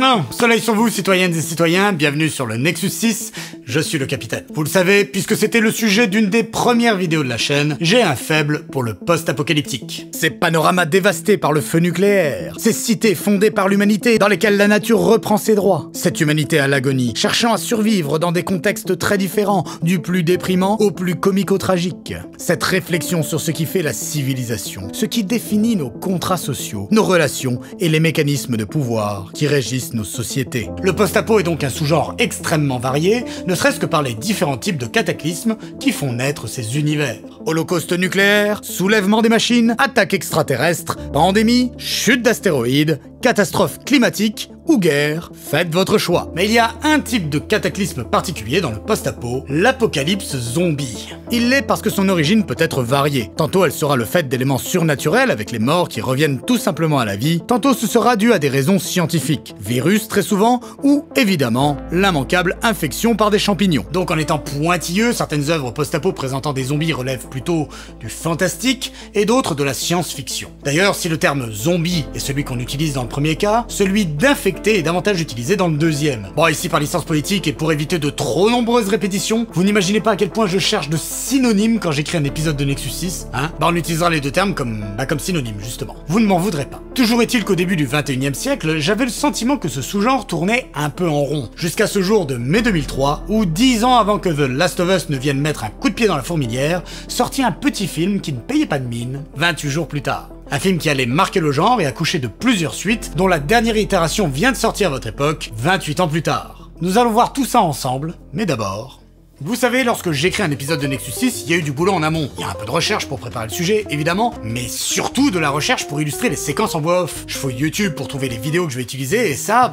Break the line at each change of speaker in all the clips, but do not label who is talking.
Oh, soleil sur vous, citoyennes et citoyens, bienvenue sur le Nexus 6, je suis le capitaine. Vous le savez, puisque c'était le sujet d'une des premières vidéos de la chaîne, j'ai un faible pour le post-apocalyptique. Ces panoramas dévastés par le feu nucléaire, ces cités fondées par l'humanité dans lesquelles la nature reprend ses droits, cette humanité à l'agonie, cherchant à survivre dans des contextes très différents, du plus déprimant au plus comico-tragique. Cette réflexion sur ce qui fait la civilisation, ce qui définit nos contrats sociaux, nos relations et les mécanismes de pouvoir qui régissent nos sociétés. Le post-apo est donc un sous-genre extrêmement varié, ne serait-ce que par les différents types de cataclysmes qui font naître ces univers. Holocauste nucléaire, soulèvement des machines, attaques extraterrestres, pandémie, chute d'astéroïdes, catastrophe climatique ou guerre, faites votre choix. Mais il y a un type de cataclysme particulier dans le post-apo, l'apocalypse zombie. Il l'est parce que son origine peut être variée. Tantôt elle sera le fait d'éléments surnaturels avec les morts qui reviennent tout simplement à la vie, tantôt ce sera dû à des raisons scientifiques, virus très souvent, ou évidemment l'immanquable infection par des champignons. Donc en étant pointilleux, certaines œuvres post-apo présentant des zombies relèvent plutôt du fantastique et d'autres de la science-fiction. D'ailleurs, si le terme zombie est celui qu'on utilise dans le premier cas, celui d'infecté est davantage utilisé dans le deuxième. Bon, ici par licence politique et pour éviter de trop nombreuses répétitions, vous n'imaginez pas à quel point je cherche de synonymes quand j'écris un épisode de Nexus 6, hein? Bah on utilisera les deux termes comme synonymes justement. Vous ne m'en voudrez pas. Toujours est-il qu'au début du 21e siècle, j'avais le sentiment que ce sous-genre tournait un peu en rond. Jusqu'à ce jour de mai 2003, où 10 ans avant que The Last of Us ne vienne mettre un coup de pied dans la fourmilière, sortit un petit film qui ne payait pas de mine, 28 jours plus tard. Un film qui allait marquer le genre et accoucher de plusieurs suites, dont la dernière itération vient de sortir à votre époque, 28 ans plus tard. Nous allons voir tout ça ensemble, mais d'abord... Vous savez, lorsque j'écris un épisode de Nexus 6, il y a eu du boulot en amont. Il y a un peu de recherche pour préparer le sujet, évidemment, mais surtout de la recherche pour illustrer les séquences en voix off. Je fouille YouTube pour trouver les vidéos que je vais utiliser, et ça,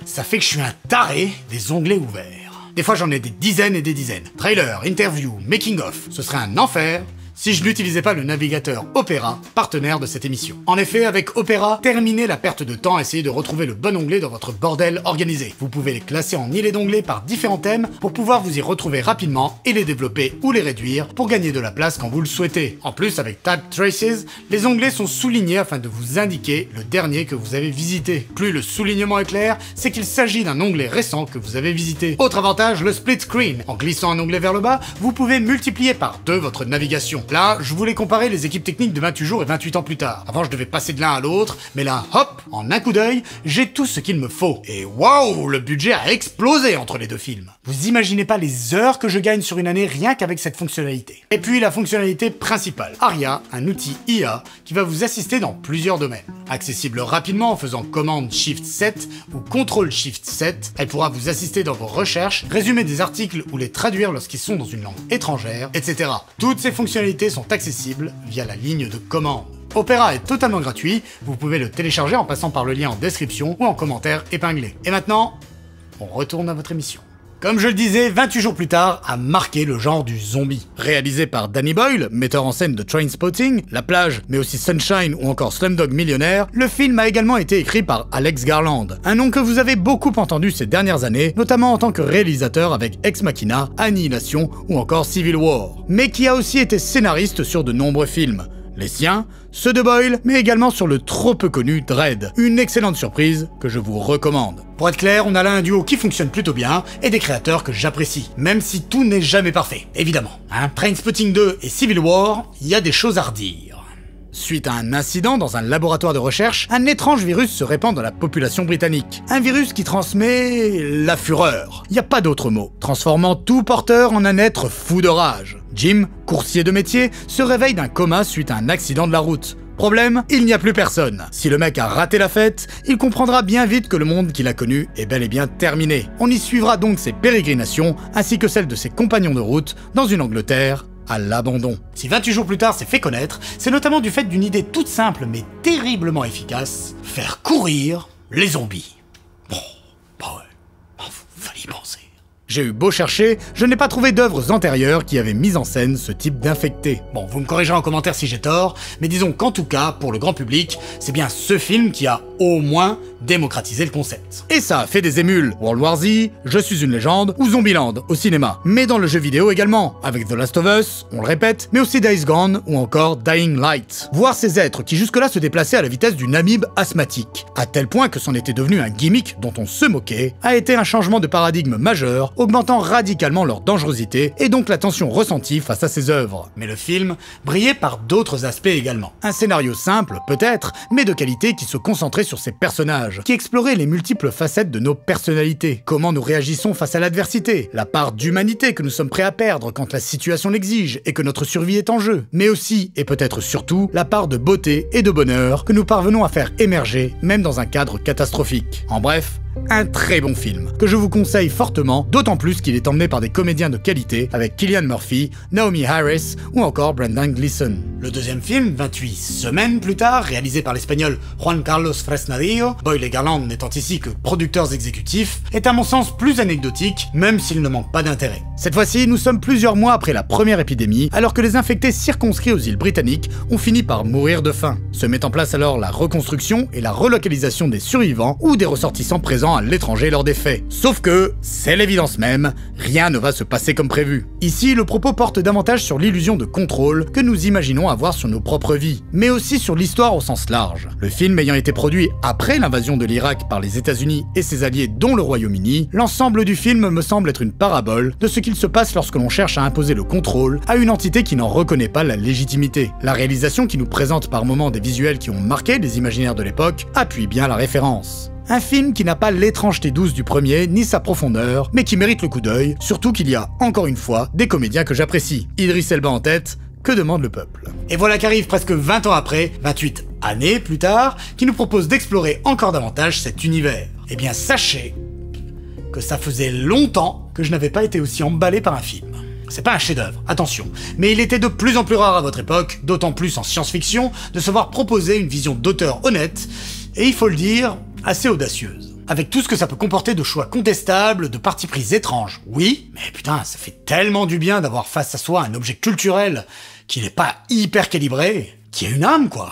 ça fait que je suis un taré des onglets ouverts. Des fois j'en ai des dizaines et des dizaines. Trailer, interview, making of, ce serait un enfer si je n'utilisais pas le navigateur Opera, partenaire de cette émission. En effet, avec Opera, terminez la perte de temps à essayer de retrouver le bon onglet dans votre bordel organisé. Vous pouvez les classer en îlets d'onglets par différents thèmes pour pouvoir vous y retrouver rapidement et les développer ou les réduire pour gagner de la place quand vous le souhaitez. En plus, avec Tab Traces, les onglets sont soulignés afin de vous indiquer le dernier que vous avez visité. Plus le soulignement est clair, c'est qu'il s'agit d'un onglet récent que vous avez visité. Autre avantage, le split screen. En glissant un onglet vers le bas, vous pouvez multiplier par 2 votre navigation. Là, je voulais comparer les équipes techniques de 28 jours et 28 ans plus tard. Avant, je devais passer de l'un à l'autre, mais là, hop, en un coup d'œil, j'ai tout ce qu'il me faut. Et waouh, le budget a explosé entre les deux films. Vous imaginez pas les heures que je gagne sur une année rien qu'avec cette fonctionnalité. Et puis la fonctionnalité principale, Aria, un outil IA qui va vous assister dans plusieurs domaines. Accessible rapidement en faisant commande Shift 7 ou CTRL Shift 7, elle pourra vous assister dans vos recherches, résumer des articles ou les traduire lorsqu'ils sont dans une langue étrangère, etc. Toutes ces fonctionnalités sont accessibles via la ligne de commande. Opera est totalement gratuit, vous pouvez le télécharger en passant par le lien en description ou en commentaire épinglé. Et maintenant, on retourne à votre émission. Comme je le disais, 28 jours plus tard a marqué le genre du zombie. Réalisé par Danny Boyle, metteur en scène de Trainspotting, La Plage, mais aussi Sunshine ou encore Slumdog Millionnaire, le film a également été écrit par Alex Garland, un nom que vous avez beaucoup entendu ces dernières années, notamment en tant que réalisateur avec Ex Machina, Annihilation ou encore Civil War, mais qui a aussi été scénariste sur de nombreux films. Les siens, ceux de Boyle, mais également sur le trop peu connu Dredd. Une excellente surprise que je vous recommande. Pour être clair, on a là un duo qui fonctionne plutôt bien et des créateurs que j'apprécie, même si tout n'est jamais parfait, évidemment. Trainspotting 2 et Civil War, il y a des choses à redire. Suite à un incident dans un laboratoire de recherche, un étrange virus se répand dans la population britannique. Un virus qui transmet la fureur. Y a pas d'autre mot. Transformant tout porteur en un être fou de rage. Jim, coursier de métier, se réveille d'un coma suite à un accident de la route. Problème, il n'y a plus personne. Si le mec a raté la fête, il comprendra bien vite que le monde qu'il a connu est bel et bien terminé. On y suivra donc ses pérégrinations, ainsi que celles de ses compagnons de route, dans une Angleterre à l'abandon. Si 28 jours plus tard s'est fait connaître, c'est notamment du fait d'une idée toute simple mais terriblement efficace, faire courir les zombies. Bon, ouais, fallait y penser. J'ai eu beau chercher, je n'ai pas trouvé d'œuvres antérieures qui avaient mis en scène ce type d'infecté. Bon, vous me corrigerez en commentaire si j'ai tort, mais disons qu'en tout cas, pour le grand public, c'est bien ce film qui a au moins démocratiser le concept. Et ça a fait des émules, World War Z, Je suis une légende ou Zombieland au cinéma, mais dans le jeu vidéo également, avec The Last of Us, on le répète, mais aussi Days Gone ou encore Dying Light. Voir ces êtres qui jusque-là se déplaçaient à la vitesse d'une amibe asthmatique, à tel point que c'en était devenu un gimmick dont on se moquait, a été un changement de paradigme majeur, augmentant radicalement leur dangerosité et donc la tension ressentie face à ces œuvres. Mais le film brillait par d'autres aspects également. Un scénario simple, peut-être, mais de qualité qui se concentrait sur ses personnages, qui explorait les multiples facettes de nos personnalités, comment nous réagissons face à l'adversité, la part d'humanité que nous sommes prêts à perdre quand la situation l'exige et que notre survie est en jeu, mais aussi, et peut-être surtout, la part de beauté et de bonheur que nous parvenons à faire émerger, même dans un cadre catastrophique. En bref, un très bon film, que je vous conseille fortement, d'autant plus qu'il est emmené par des comédiens de qualité avec Cillian Murphy, Naomi Harris ou encore Brendan Gleeson. Le deuxième film, 28 semaines plus tard, réalisé par l'espagnol Juan Carlos Fresnadillo, Boyle et Garland n'étant ici que producteurs exécutifs, est à mon sens plus anecdotique, même s'il ne manque pas d'intérêt. Cette fois-ci, nous sommes plusieurs mois après la première épidémie, alors que les infectés circonscrits aux îles britanniques ont fini par mourir de faim. Se met en place alors la reconstruction et la relocalisation des survivants ou des ressortissants présents à l'étranger lors des faits. Sauf que, c'est l'évidence même, rien ne va se passer comme prévu. Ici, le propos porte davantage sur l'illusion de contrôle que nous imaginons avoir sur nos propres vies, mais aussi sur l'histoire au sens large. Le film ayant été produit après l'invasion de l'Irak par les États-Unis et ses alliés dont le Royaume-Uni, l'ensemble du film me semble être une parabole de ce qu'il se passe lorsque l'on cherche à imposer le contrôle à une entité qui n'en reconnaît pas la légitimité. La réalisation qui nous présente par moments des visuels qui ont marqué les imaginaires de l'époque appuie bien la référence. Un film qui n'a pas l'étrangeté douce du premier, ni sa profondeur, mais qui mérite le coup d'œil, surtout qu'il y a, encore une fois, des comédiens que j'apprécie. Idriss Elba en tête, que demande le peuple? Et voilà qu'arrive presque 20 ans après, 28 années plus tard, qui nous propose d'explorer encore davantage cet univers. Eh bien sachez que ça faisait longtemps que je n'avais pas été aussi emballé par un film. C'est pas un chef-d'œuvre, attention, mais il était de plus en plus rare à votre époque, d'autant plus en science-fiction, de se voir proposer une vision d'auteur honnête, et il faut le dire, assez audacieuse. Avec tout ce que ça peut comporter de choix contestables, de partis pris étranges, oui, mais putain, ça fait tellement du bien d'avoir face à soi un objet culturel qui n'est pas hyper calibré, qui a une âme, quoi.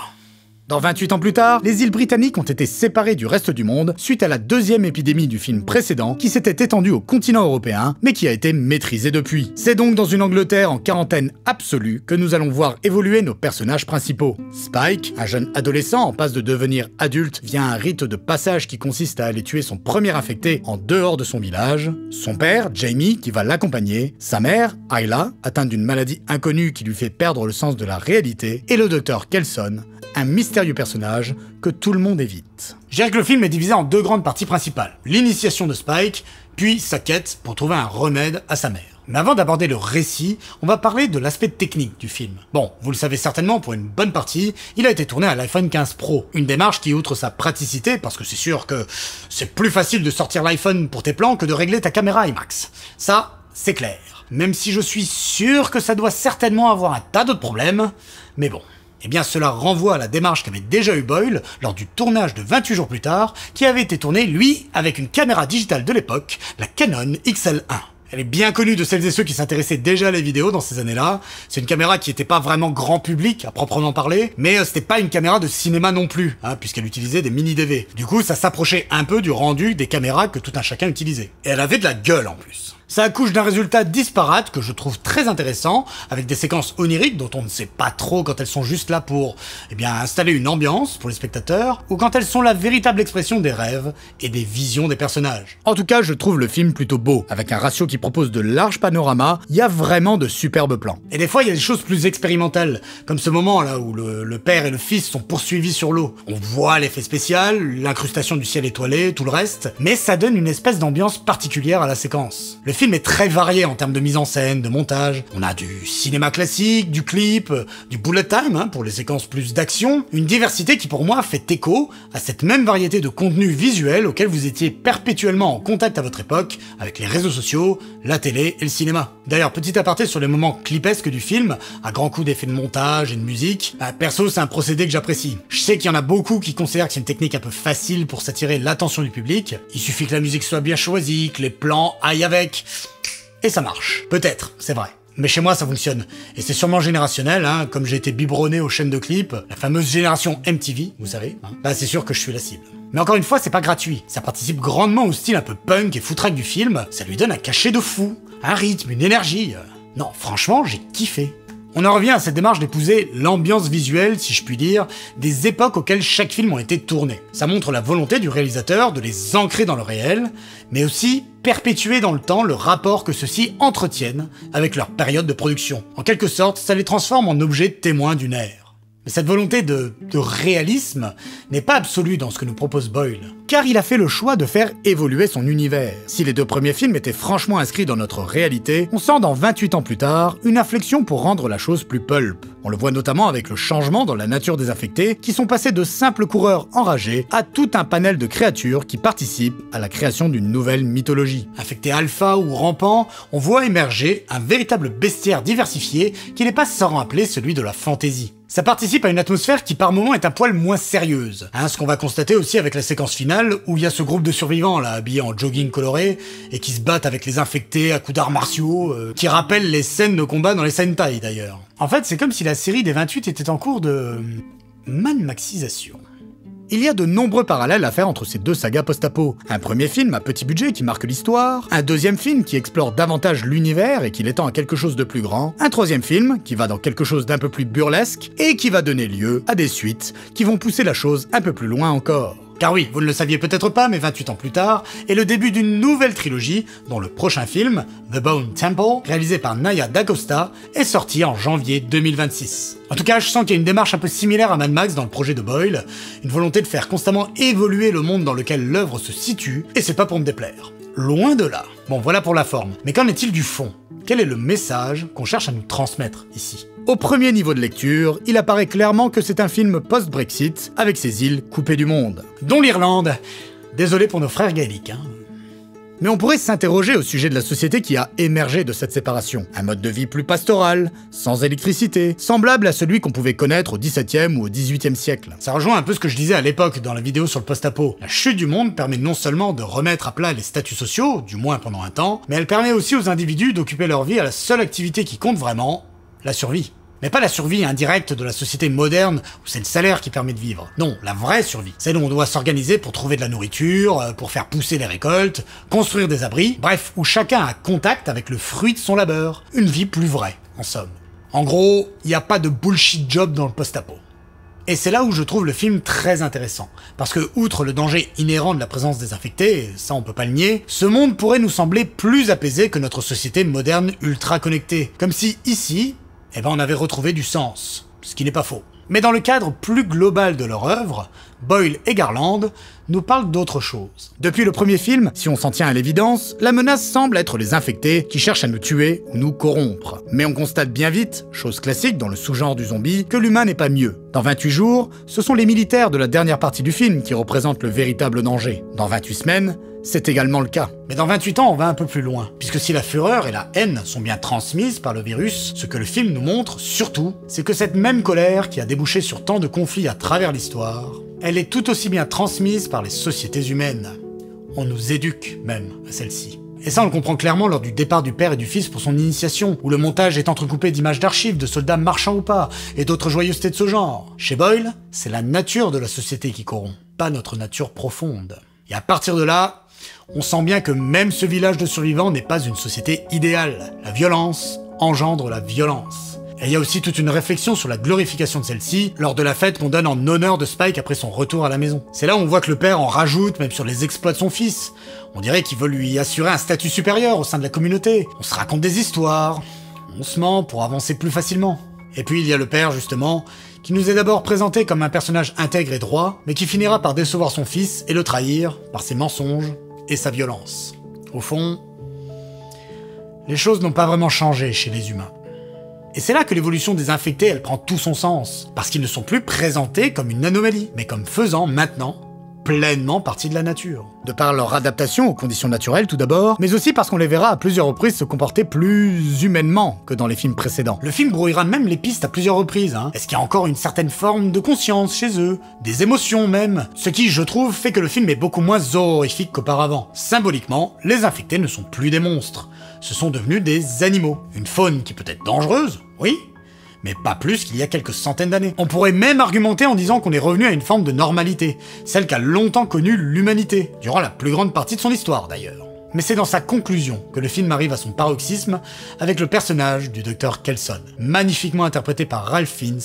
Dans 28 ans plus tard, les îles britanniques ont été séparées du reste du monde suite à la deuxième épidémie du film précédent qui s'était étendue au continent européen, mais qui a été maîtrisée depuis. C'est donc dans une Angleterre en quarantaine absolue que nous allons voir évoluer nos personnages principaux. Spike, un jeune adolescent en passe de devenir adulte via un rite de passage qui consiste à aller tuer son premier infecté en dehors de son village. Son père, Jamie, qui va l'accompagner. Sa mère, Ayla, atteinte d'une maladie inconnue qui lui fait perdre le sens de la réalité. Et le docteur Kelson, un mystérieux personnage que tout le monde évite. Je dirais que le film est divisé en deux grandes parties principales. L'initiation de Spike, puis sa quête pour trouver un remède à sa mère. Mais avant d'aborder le récit, on va parler de l'aspect technique du film. Bon, vous le savez certainement, pour une bonne partie, il a été tourné à l'iPhone 15 Pro. Une démarche qui, outre sa praticité, parce que c'est sûr que c'est plus facile de sortir l'iPhone pour tes plans que de régler ta caméra IMAX. Ça, c'est clair. Même si je suis sûr que ça doit certainement avoir un tas d'autres problèmes, mais bon. Eh bien cela renvoie à la démarche qu'avait déjà eu Boyle lors du tournage de 28 jours plus tard, qui avait été tourné, lui, avec une caméra digitale de l'époque, la Canon XL1. Elle est bien connue de celles et ceux qui s'intéressaient déjà à la vidéo dans ces années-là. C'est une caméra qui était pas vraiment grand public, à proprement parler, mais c'était pas une caméra de cinéma non plus, puisqu'elle utilisait des mini-DV. Du coup, ça s'approchait un peu du rendu des caméras que tout un chacun utilisait. Et elle avait de la gueule en plus. Ça accouche d'un résultat disparate que je trouve très intéressant, avec des séquences oniriques dont on ne sait pas trop quand elles sont juste là pour, installer une ambiance pour les spectateurs, ou quand elles sont la véritable expression des rêves et des visions des personnages. En tout cas, je trouve le film plutôt beau, avec un ratio qui propose de larges panoramas, il y a vraiment de superbes plans. Et des fois, il y a des choses plus expérimentales, comme ce moment là où le père et le fils sont poursuivis sur l'eau. On voit l'effet spécial, l'incrustation du ciel étoilé, tout le reste, mais ça donne une espèce d'ambiance particulière à la séquence. Le film est très varié en termes de mise en scène, de montage. On a du cinéma classique, du clip, du bullet time pour les séquences plus d'action. Une diversité qui pour moi fait écho à cette même variété de contenus visuels auxquels vous étiez perpétuellement en contact à votre époque avec les réseaux sociaux, la télé et le cinéma. D'ailleurs, petit aparté sur les moments clipesques du film, à grands coups d'effets de montage et de musique, perso c'est un procédé que j'apprécie. Je sais qu'il y en a beaucoup qui considèrent que c'est une technique un peu facile pour s'attirer l'attention du public. Il suffit que la musique soit bien choisie, que les plans aillent avec. Et ça marche. Peut-être, c'est vrai. Mais chez moi, ça fonctionne. Et c'est sûrement générationnel, comme j'ai été biberonné aux chaînes de clips, la fameuse génération MTV, vous savez, c'est sûr que je suis la cible. Mais encore une fois, c'est pas gratuit. Ça participe grandement au style un peu punk et foutraque du film, ça lui donne un cachet de fou, un rythme, une énergie. Non, franchement, j'ai kiffé. On en revient à cette démarche d'épouser l'ambiance visuelle, si je puis dire, des époques auxquelles chaque film a été tourné. Ça montre la volonté du réalisateur de les ancrer dans le réel, mais aussi perpétuer dans le temps le rapport que ceux-ci entretiennent avec leur période de production. En quelque sorte, ça les transforme en objets témoins d'une ère. Mais cette volonté de réalisme n'est pas absolue dans ce que nous propose Boyle, car il a fait le choix de faire évoluer son univers. Si les 2 premiers films étaient franchement inscrits dans notre réalité, on sent dans 28 ans plus tard une inflexion pour rendre la chose plus pulp. On le voit notamment avec le changement dans la nature des infectés, qui sont passés de simples coureurs enragés à tout un panel de créatures qui participent à la création d'une nouvelle mythologie. Infectés alpha ou rampants, on voit émerger un véritable bestiaire diversifié qui n'est pas sans rappeler celui de la fantasy. Ça participe à une atmosphère qui par moments est un poil moins sérieuse. Ce qu'on va constater aussi avec la séquence finale où il y a ce groupe de survivants là, habillés en jogging coloré et qui se battent avec les infectés à coups d'arts martiaux, qui rappellent les scènes de combat dans les Sentai d'ailleurs. En fait, c'est comme si la série des 28 était en cours de Mad-Maxisation. Il y a de nombreux parallèles à faire entre ces 2 sagas post-apo. Un premier film à petit budget qui marque l'histoire, un deuxième film qui explore davantage l'univers et qui l'étend à quelque chose de plus grand, un troisième film qui va dans quelque chose d'un peu plus burlesque et qui va donner lieu à des suites qui vont pousser la chose un peu plus loin encore. Car oui, vous ne le saviez peut-être pas, mais 28 ans plus tard, est le début d'une nouvelle trilogie, dont le prochain film, The Bone Temple, réalisé par Nia DaCosta, est sorti en janvier 2026. En tout cas, je sens qu'il y a une démarche un peu similaire à Mad Max dans le projet de Boyle, une volonté de faire constamment évoluer le monde dans lequel l'œuvre se situe, et c'est pas pour me déplaire. Loin de là. Bon, voilà pour la forme. Mais qu'en est-il du fond ? Quel est le message qu'on cherche à nous transmettre ici ? Au premier niveau de lecture, il apparaît clairement que c'est un film post-Brexit, avec ses îles coupées du monde. Dont l'Irlande. Désolé pour nos frères gaéliques, Mais on pourrait s'interroger au sujet de la société qui a émergé de cette séparation. Un mode de vie plus pastoral, sans électricité, semblable à celui qu'on pouvait connaître au XVIIe ou au XVIIIe siècle. Ça rejoint un peu ce que je disais à l'époque dans la vidéo sur le post-apo. La chute du monde permet non seulement de remettre à plat les statuts sociaux, du moins pendant un temps, mais elle permet aussi aux individus d'occuper leur vie à la seule activité qui compte vraiment, la survie. Mais pas la survie indirecte de la société moderne où c'est le salaire qui permet de vivre. Non, la vraie survie. Celle où on doit s'organiser pour trouver de la nourriture, pour faire pousser les récoltes, construire des abris, bref, où chacun a contact avec le fruit de son labeur. Une vie plus vraie, en somme. En gros, il n'y a pas de bullshit job dans le post-apo. Et c'est là où je trouve le film très intéressant. Parce que, outre le danger inhérent de la présence des infectés, et ça on peut pas le nier, ce monde pourrait nous sembler plus apaisé que notre société moderne ultra connectée. Comme si, ici, on avait retrouvé du sens, ce qui n'est pas faux. Mais dans le cadre plus global de leur œuvre, Boyle et Garland nous parlent d'autre chose. Depuis le premier film, si on s'en tient à l'évidence, la menace semble être les infectés qui cherchent à nous tuer ou nous corrompre. Mais on constate bien vite, chose classique dans le sous-genre du zombie, que l'humain n'est pas mieux. Dans 28 jours, ce sont les militaires de la dernière partie du film qui représentent le véritable danger. Dans 28 semaines, c'est également le cas. Mais dans 28 ans, on va un peu plus loin. Puisque si la fureur et la haine sont bien transmises par le virus, ce que le film nous montre, surtout, c'est que cette même colère qui a débouché sur tant de conflits à travers l'histoire, elle est tout aussi bien transmise par les sociétés humaines. On nous éduque, même, à celle-ci. Et ça, on le comprend clairement lors du départ du père et du fils pour son initiation, où le montage est entrecoupé d'images d'archives de soldats marchands ou pas, et d'autres joyeusetés de ce genre. Chez Boyle, c'est la nature de la société qui corrompt, pas notre nature profonde. Et à partir de là, on sent bien que même ce village de survivants n'est pas une société idéale. La violence engendre la violence. Et il y a aussi toute une réflexion sur la glorification de celle-ci lors de la fête qu'on donne en honneur de Spike après son retour à la maison. C'est là où on voit que le père en rajoute même sur les exploits de son fils. On dirait qu'il veut lui assurer un statut supérieur au sein de la communauté. On se raconte des histoires, on se ment pour avancer plus facilement. Et puis il y a le père justement, qui nous est d'abord présenté comme un personnage intègre et droit, mais qui finira par décevoir son fils et le trahir par ses mensonges et sa violence. Au fond, les choses n'ont pas vraiment changé chez les humains. Et c'est là que l'évolution des infectés, elle prend tout son sens, parce qu'ils ne sont plus présentés comme une anomalie, mais comme faisant maintenant pleinement partie de la nature. De par leur adaptation aux conditions naturelles tout d'abord, mais aussi parce qu'on les verra à plusieurs reprises se comporter plus humainement que dans les films précédents. Le film brouillera même les pistes à plusieurs reprises. Est-ce qu'il y a encore une certaine forme de conscience chez eux, des émotions même, ce qui, je trouve, fait que le film est beaucoup moins horrifique qu'auparavant. Symboliquement, les infectés ne sont plus des monstres. Ce sont devenus des animaux. Une faune qui peut être dangereuse, oui, mais pas plus qu'il y a quelques centaines d'années. On pourrait même argumenter en disant qu'on est revenu à une forme de normalité, celle qu'a longtemps connue l'humanité, durant la plus grande partie de son histoire d'ailleurs. Mais c'est dans sa conclusion que le film arrive à son paroxysme avec le personnage du Dr Kelson, magnifiquement interprété par Ralph Fiennes,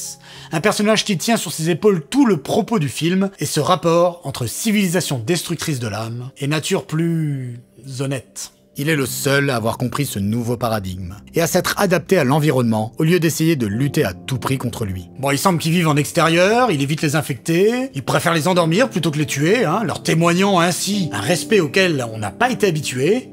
un personnage qui tient sur ses épaules tout le propos du film et ce rapport entre civilisation destructrice de l'âme et nature plus honnête. Il est le seul à avoir compris ce nouveau paradigme, et à s'être adapté à l'environnement, au lieu d'essayer de lutter à tout prix contre lui. Bon, il semble qu'il vive en extérieur, il évite les infectés, il préfère les endormir plutôt que les tuer, leur témoignant ainsi un respect auquel on n'a pas été habitué.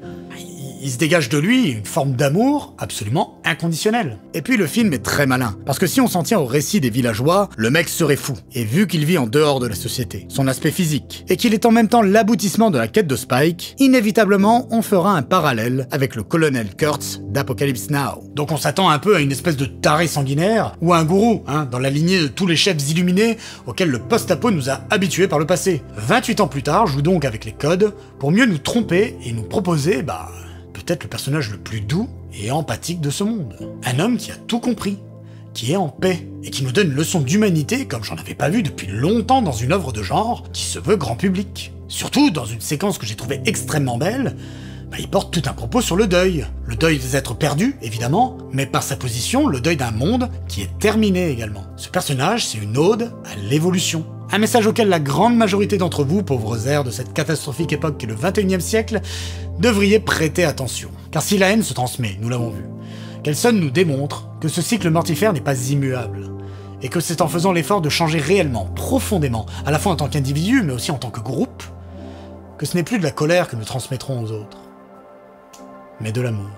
Il se dégage de lui une forme d'amour absolument inconditionnelle. Et puis le film est très malin, parce que si on s'en tient au récit des villageois, le mec serait fou. Et vu qu'il vit en dehors de la société, son aspect physique, et qu'il est en même temps l'aboutissement de la quête de Spike, inévitablement on fera un parallèle avec le colonel Kurtz d'Apocalypse Now. Donc on s'attend un peu à une espèce de taré sanguinaire, ou à un gourou, dans la lignée de tous les chefs illuminés auxquels le post-apo nous a habitués par le passé. 28 ans plus tard, joue donc avec les codes, pour mieux nous tromper et nous proposer, peut-être le personnage le plus doux et empathique de ce monde. Un homme qui a tout compris, qui est en paix, et qui nous donne une leçon d'humanité comme j'en avais pas vu depuis longtemps dans une œuvre de genre qui se veut grand public. Surtout dans une séquence que j'ai trouvée extrêmement belle, il porte tout un propos sur le deuil. Le deuil des êtres perdus, évidemment, mais par sa position, le deuil d'un monde qui est terminé également. Ce personnage, c'est une ode à l'évolution. Un message auquel la grande majorité d'entre vous, pauvres airs de cette catastrophique époque qu'est le 21e siècle, devriez prêter attention. Car si la haine se transmet, nous l'avons vu, Kelson nous démontre que ce cycle mortifère n'est pas immuable, et que c'est en faisant l'effort de changer réellement, profondément, à la fois en tant qu'individu, mais aussi en tant que groupe, que ce n'est plus de la colère que nous transmettrons aux autres, mais de l'amour.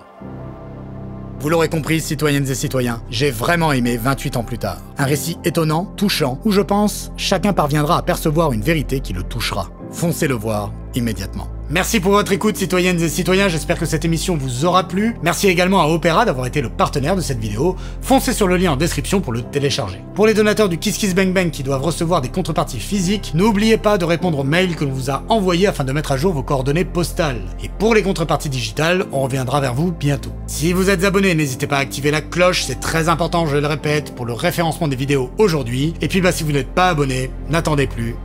Vous l'aurez compris, citoyennes et citoyens, j'ai vraiment aimé 28 ans plus tard. Un récit étonnant, touchant, où je pense, chacun parviendra à percevoir une vérité qui le touchera. Foncez le voir immédiatement. Merci pour votre écoute, citoyennes et citoyens, j'espère que cette émission vous aura plu. Merci également à Opéra d'avoir été le partenaire de cette vidéo. Foncez sur le lien en description pour le télécharger. Pour les donateurs du Kiss Kiss Bang Bang qui doivent recevoir des contreparties physiques, n'oubliez pas de répondre au mail que l'on vous a envoyé afin de mettre à jour vos coordonnées postales. Et pour les contreparties digitales, on reviendra vers vous bientôt. Si vous êtes abonné, n'hésitez pas à activer la cloche, c'est très important, je le répète, pour le référencement des vidéos aujourd'hui. Et puis si vous n'êtes pas abonné, n'attendez plus.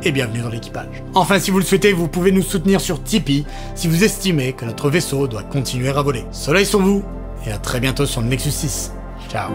Et bienvenue dans l'équipage. Enfin, si vous le souhaitez, vous pouvez nous soutenir sur Tipeee si vous estimez que notre vaisseau doit continuer à voler. Soleil sur vous, et à très bientôt sur le Nexus 6. Ciao.